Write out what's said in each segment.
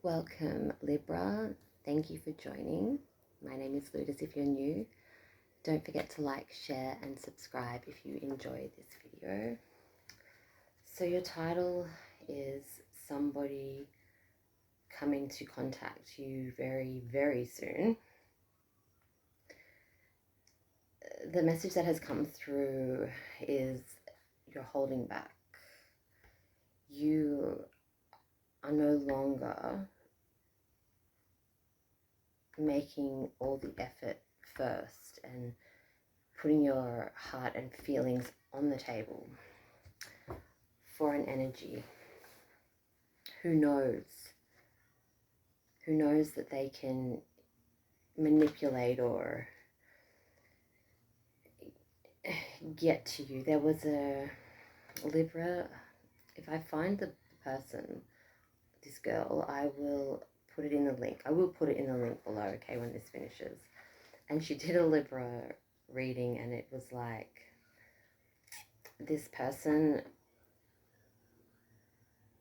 Welcome, Libra. Thank you for joining. My name is Ludus if you're new. Don't forget to like, share, and subscribe if you enjoy this video. So your title is somebody coming to contact you very, very soon. The message that has come through is you're holding back. You are no longer making all the effort first and putting your heart and feelings on the table for an energy who knows that they can manipulate or get to you. There was a Libra, if I find the person, this girl, I will put it in the link. I will put it in the link below, okay, when this finishes. And she did a Libra reading, and it was like, this person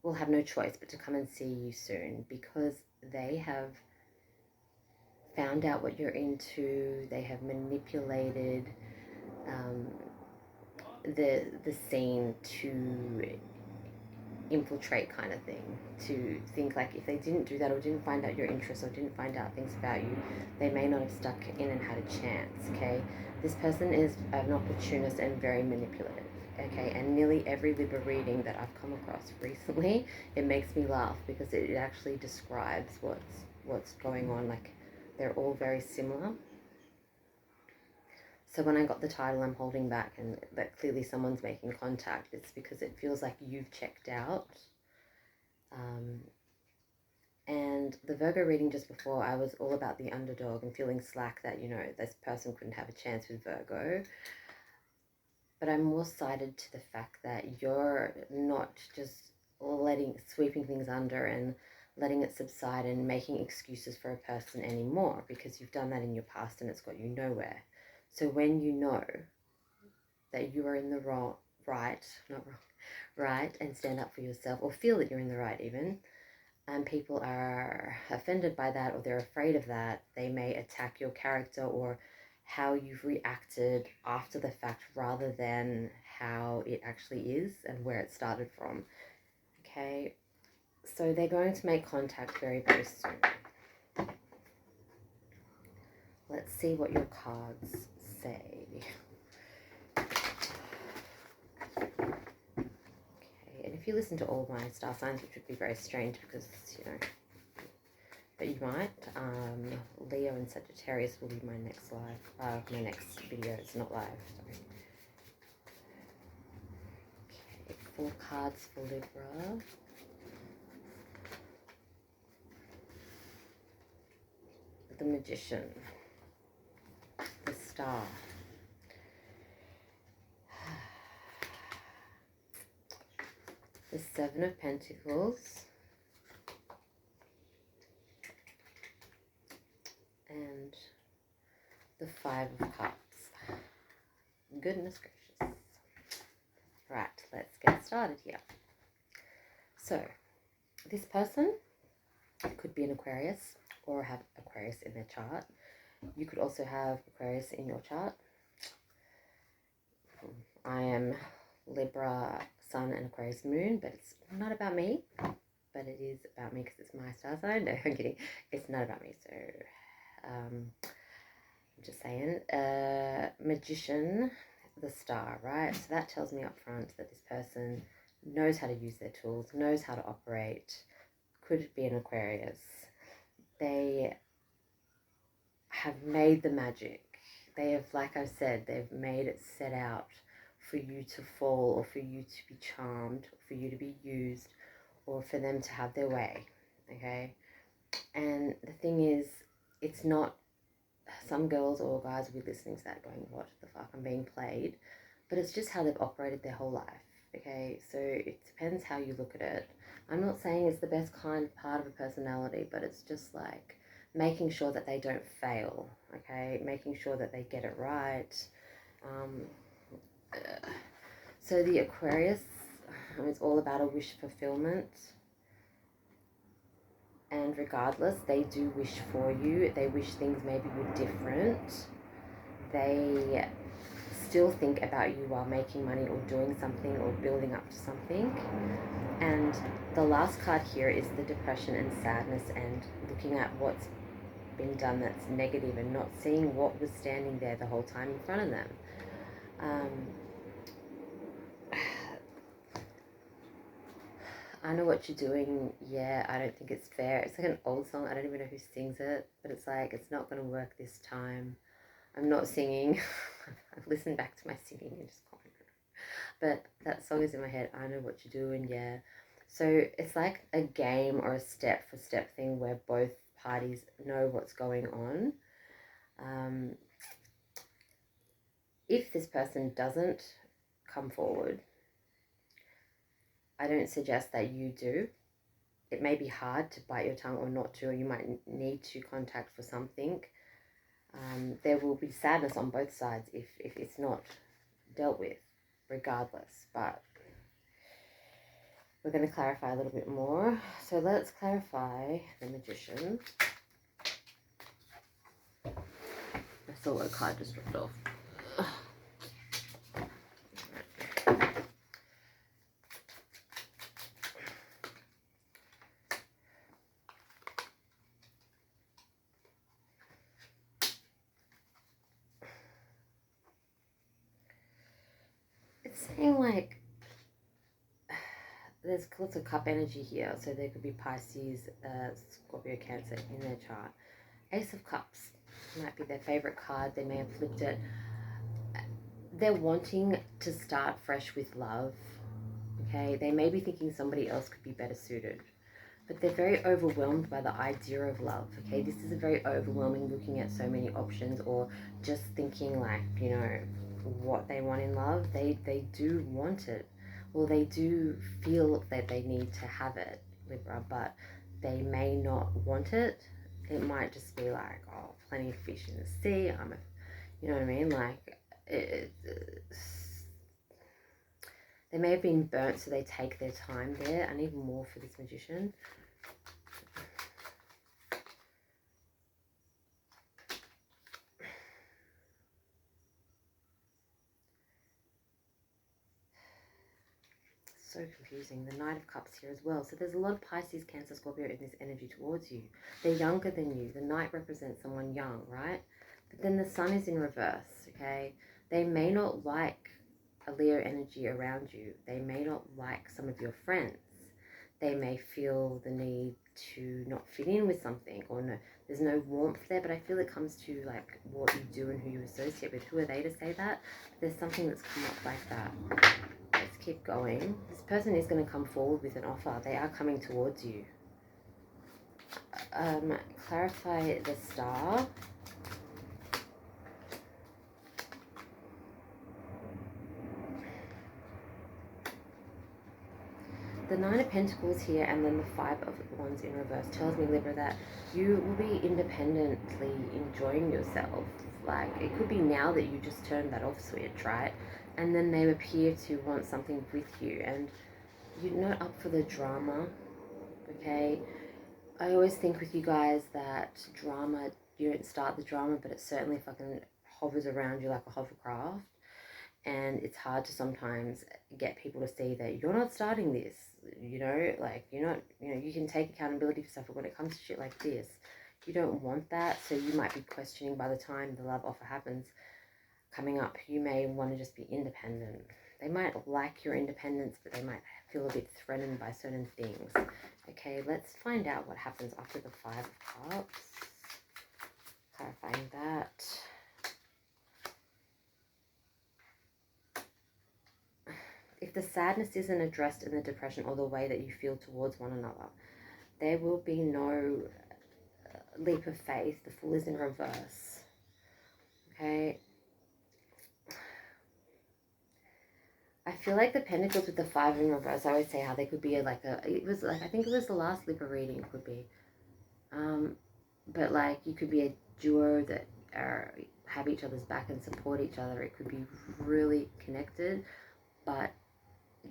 will have no choice but to come and see you soon because they have found out what you're into. They have manipulated the scene to infiltrate, kind of thing, to think like if they didn't do that or didn't find out your interests or didn't find out things about you, they may not have stuck in and had a chance. Okay, this person is an opportunist and very manipulative. Okay, and nearly every Libra reading that I've come across recently, it makes me laugh because it actually describes what's going on. Like, they're all very similar. So when I got the title, I'm holding back, and that clearly someone's making contact, it's because it feels like you've checked out. And the Virgo reading just before, I was all about the underdog and feeling slack that, you know, this person couldn't have a chance with Virgo. But I'm more sided to the fact that you're not just sweeping things under and letting it subside and making excuses for a person anymore, because you've done that in your past and it's got you nowhere. So when you know that you are in the right, and stand up for yourself, or feel that you're in the right even, and people are offended by that or they're afraid of that, they may attack your character or how you've reacted after the fact rather than how it actually is and where it started from. Okay, so they're going to make contact very, very soon. Let's see what your cards say. Okay, and if you listen to all my star signs, which would be very strange because, you know, but you might, Leo and Sagittarius will be my next live, my next video. It's not live, sorry. Okay, 4 cards for Libra. The Magician, the Star, the 7 of Pentacles, and the 5 of Cups. Goodness gracious. Right, let's get started here. So, this person could be an Aquarius or have Aquarius in their chart. You could also have Aquarius in your chart. I am Libra Sun and Aquarius Moon, but it's not about me. But it is about me because it's my star sign. No, I'm kidding. It's not about me. So, I'm just saying. Magician, the Star, right? So that tells me up front that this person knows how to use their tools, knows how to operate. Could be an Aquarius. They have made the magic. They have, like I said, they've made it set out for you to fall or for you to be charmed, or for you to be used, or for them to have their way, okay? And the thing is, it's not, some girls or guys will be listening to that going, what the fuck, I'm being played. But it's just how they've operated their whole life, okay? So it depends how you look at it. I'm not saying it's the best kind part of a personality, but it's just like making sure that they don't fail, okay? Making sure that they get it right. So the Aquarius, it's all about a wish fulfillment. And regardless, they do wish for you. They wish things maybe were different. They still think about you while making money or doing something or building up to something. And the last card here is the depression and sadness, and looking at what's been done that's negative and not seeing what was standing there the whole time in front of them. I know what you're doing. Yeah, I don't think it's fair. It's like an old song. I don't even know who sings it, but it's like, it's not going to work this time. I'm not singing. I've listened back to my singing and just gone. But that song is in my head. I know what you're doing. Yeah. So it's like a game or a step for step thing where both parties know what's going on. If this person doesn't come forward, I don't suggest that you do. It may be hard to bite your tongue or not to, or you might need to contact for something. There will be sadness on both sides if it's not dealt with, regardless. But we're going to clarify a little bit more. So let's clarify the Magician. I saw a card just dropped off. It's saying like there's lots of cup energy here, so there could be Pisces, Scorpio, Cancer in their chart. Ace of Cups might be their favorite card. They may have flipped it. They're wanting to start fresh with love. Okay, they may be thinking somebody else could be better suited, but they're very overwhelmed by the idea of love. Okay, this is a very overwhelming, looking at so many options, or just thinking like, you know, what they want in love. They do want it, or they do feel that they need to have it, Libra, but they may not want it. It might just be like, oh, plenty of fish in the sea. You know what I mean? Like, they may have been burnt, so they take their time there. I need more for this Magician. So confusing. The Knight of Cups here as well. So there's a lot of Pisces, Cancer, Scorpio in this energy towards you. They're younger than you. The Knight represents someone young, right? But then the Sun is in reverse, okay? They may not like a Leo energy around you. They may not like some of your friends. They may feel the need to not fit in with something, or no, there's no warmth there, but I feel it comes to like what you do and who you associate with. Who are they to say that? There's something that's come up like that. Let's keep going. This person is going to come forward with an offer. They are coming towards you. Clarify the Star. The Nine of Pentacles here, and then the Five of Wands in reverse, tells me, Libra, that you will be independently enjoying yourself. Like, it could be now that you just turned that off switch, right? And then they appear to want something with you, and you're not up for the drama, okay? I always think with you guys that drama, you don't start the drama, but it certainly fucking hovers around you like a hovercraft. And it's hard to sometimes get people to see that you're not starting this, you know, like you're not, you know, you can take accountability for stuff, but when it comes to shit like this, you don't want that. So you might be questioning by the time the love offer happens coming up. You may want to just be independent. They might like your independence, but they might feel a bit threatened by certain things. Okay, let's find out what happens after the Five of Cups. Clarifying that. If the sadness isn't addressed in the depression or the way that you feel towards one another, there will be no leap of faith. The Fool is in reverse. Okay. I feel like the Pentacles with the Five in reverse, I always say how they could be like a, it was like, I think it was the last Libra reading, could be. But like, you could be a duo that have each other's back and support each other. It could be really connected, but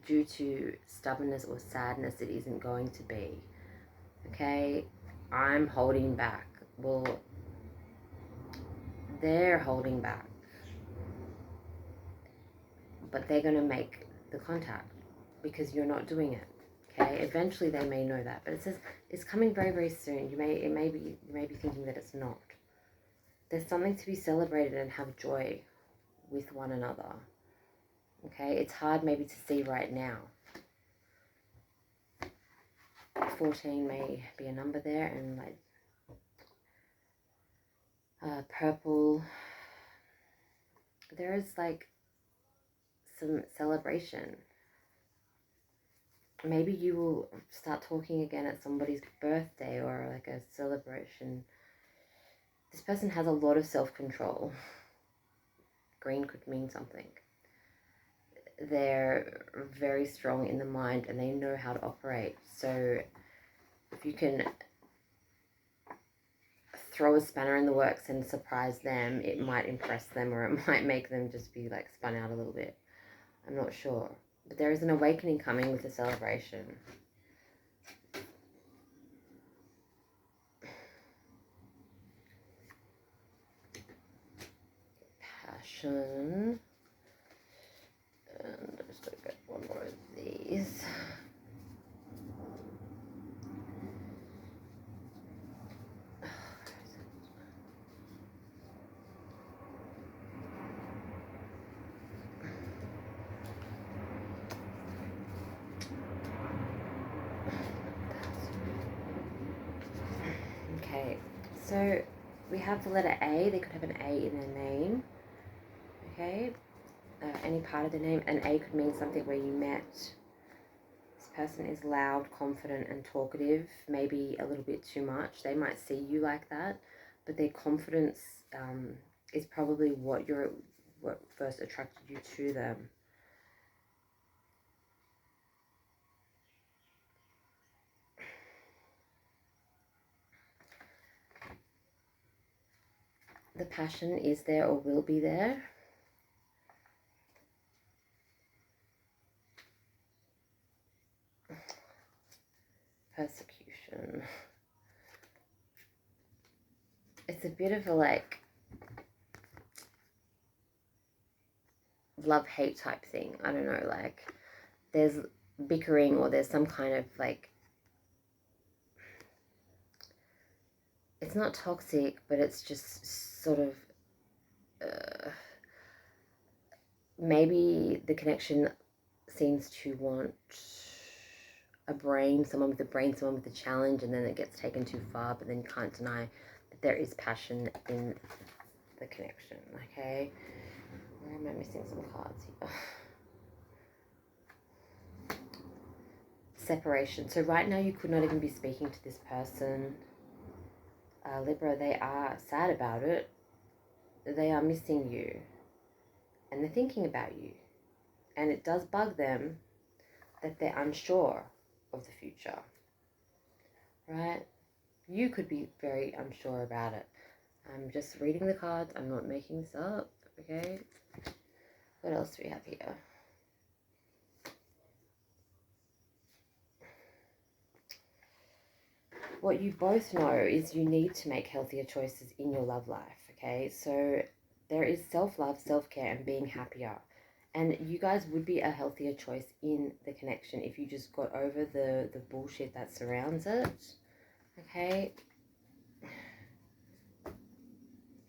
due to stubbornness or sadness, it isn't going to be. Okay, I'm holding back. Well, they're holding back, but they're going to make the contact because you're not doing it. Okay, eventually they may know that, but it says it's coming very, very soon. You may be thinking that it's not. There's something to be celebrated and have joy with one another. Okay, it's hard maybe to see right now. 14 may be a number there, and like purple, there is like some celebration. Maybe you will start talking again at somebody's birthday or like a celebration. This person has a lot of self-control. Green could mean something. They're very strong in the mind and they know how to operate. So if you can throw a spanner in the works and surprise them, it might impress them, or it might make them just be like spun out a little bit. I'm not sure. But there is an awakening coming with the celebration. Passion. And I'm just going to get one more of these. Okay, so we have the letter A. They could have an A in their name. Okay, any part of the name. An A could mean something where you met. This person is loud, confident, and talkative. Maybe a little bit too much. They might see you like that, but their confidence is probably what first attracted you to them. The passion is there or will be there. Persecution. It's a bit of a like love-hate type thing. I don't know, like there's bickering or there's some kind of like, it's not toxic, but it's just sort of maybe the connection seems to want a brain, someone with a brain, someone with a challenge, and then it gets taken too far, but then you can't deny that there is passion in the connection. Okay, where am I missing some cards here? Separation. So right now you could not even be speaking to this person. Libra, they are sad about it. They are missing you. And they're thinking about you. And it does bug them that they're unsure of the future. Right? You could be very unsure about it. I'm just reading the cards. I'm not making this up. Okay? What else do we have here? What you both know is you need to make healthier choices in your love life, okay? So there is self-love, self-care, and being happier. And you guys would be a healthier choice in the connection if you just got over the bullshit that surrounds it, okay?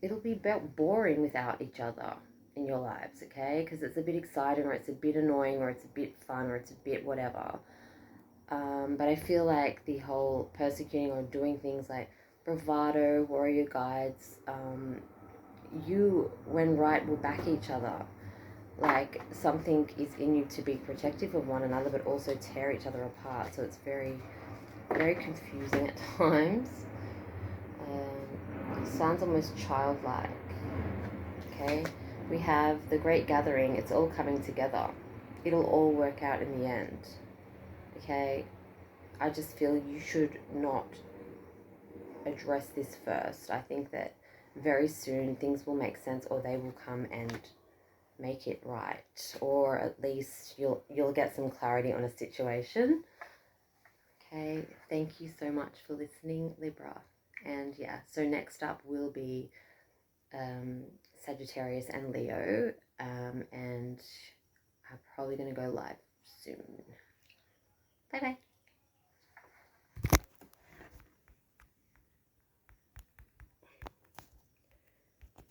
It'll be boring without each other in your lives, okay? Because it's a bit exciting, or it's a bit annoying, or it's a bit fun, or it's a bit whatever. But I feel like the whole persecuting or doing things like bravado, warrior guides, you, when right, will back each other. Like something is in you to be protective of one another, but also tear each other apart. So it's very, very confusing at times. Sounds almost childlike. Okay, we have the great gathering. It's all coming together. It'll all work out in the end. Okay, I just feel you should not address this first. I think that very soon things will make sense, or they will come and make it right, or at least you'll get some clarity on a situation. Okay, thank you so much for listening, Libra. And yeah, so next up will be Sagittarius and Leo, and I'm probably going to go live soon. Bye bye.